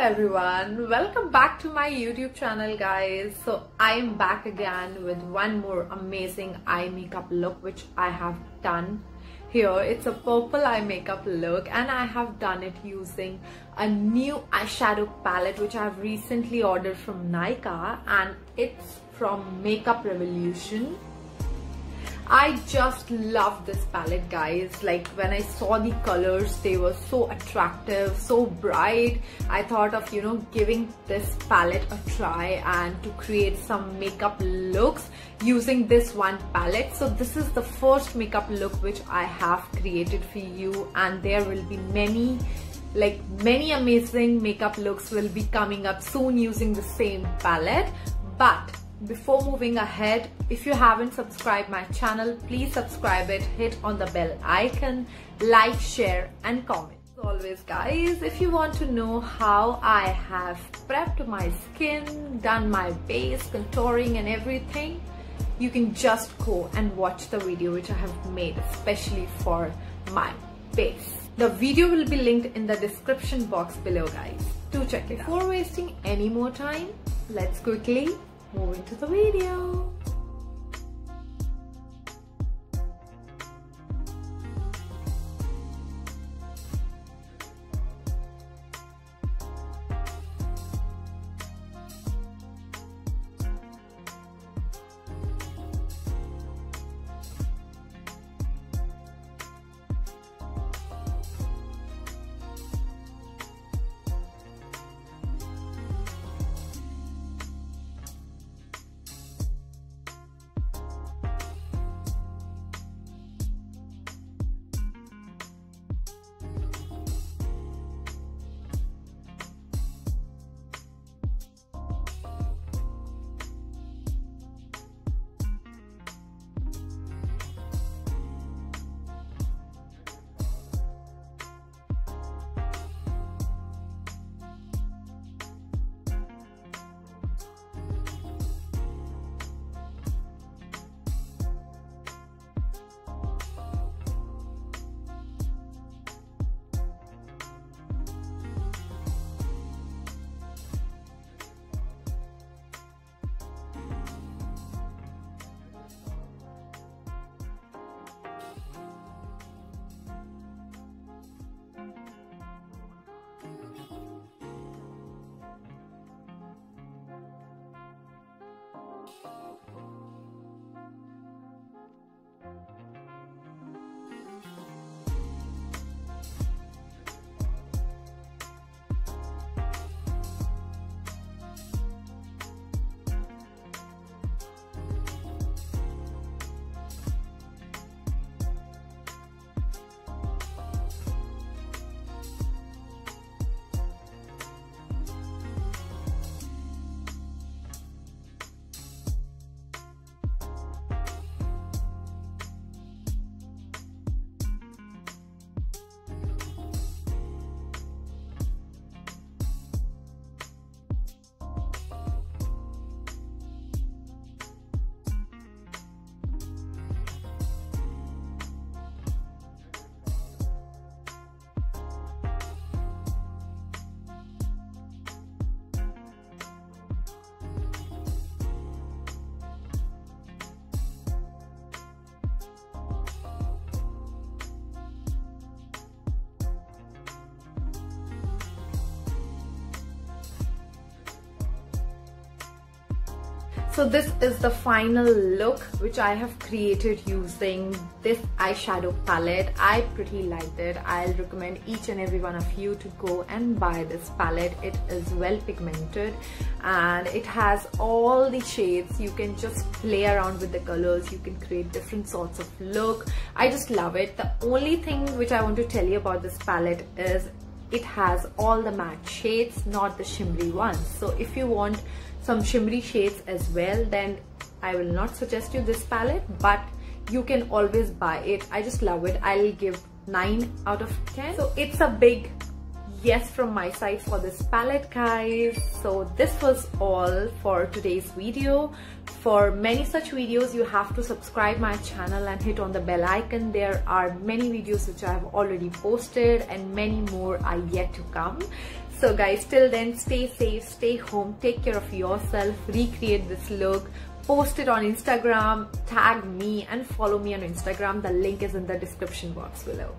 everyone, welcome back to my YouTube channel guys. So I am back again with one more amazing eye makeup look which I have done here. It's a purple eye makeup look and I have done it using a new eyeshadow palette which I have recently ordered from Nykaa, and it's from Makeup Revolution. I just love this palette guys. Like when I saw the colors, they were so attractive, so bright. I thought of giving this palette a try and to create some makeup looks using this one palette. So this is the first makeup look which I have created for you, and there will be many amazing makeup looks will be coming up soon using the same palette. But before moving ahead, if you haven't subscribed my channel, please subscribe it, hit on the bell icon, like, share and comment. As always guys, if you want to know how I have prepped my skin, done my base, contouring and everything, you can just go and watch the video which I have made especially for my base. The video will be linked in the description box below guys. Do check it out. Before wasting any more time, let's quickly move into the video. So this is the final look which I have created using this eyeshadow palette. I pretty liked it. I'll recommend each and every one of you to go and buy this palette. It is well pigmented and it has all the shades. You can just play around with the colors. You can create different sorts of look. I just love it. The only thing which I want to tell you about this palette is it has all the matte shades, not the shimmery ones. So if you want some shimmery shades as well, then I will not suggest you this palette, but you can always buy it. I just love it. I'll give 9 out of 10. So it's a big yes from my side for this palette, guys. So this was all for today's video. For many such videos, you have to subscribe my channel and hit on the bell icon. There are many videos which I have already posted and many more are yet to come. So guys, till then, stay safe, stay home, take care of yourself, recreate this look, post it on Instagram, tag me and follow me on Instagram. The link is in the description box below.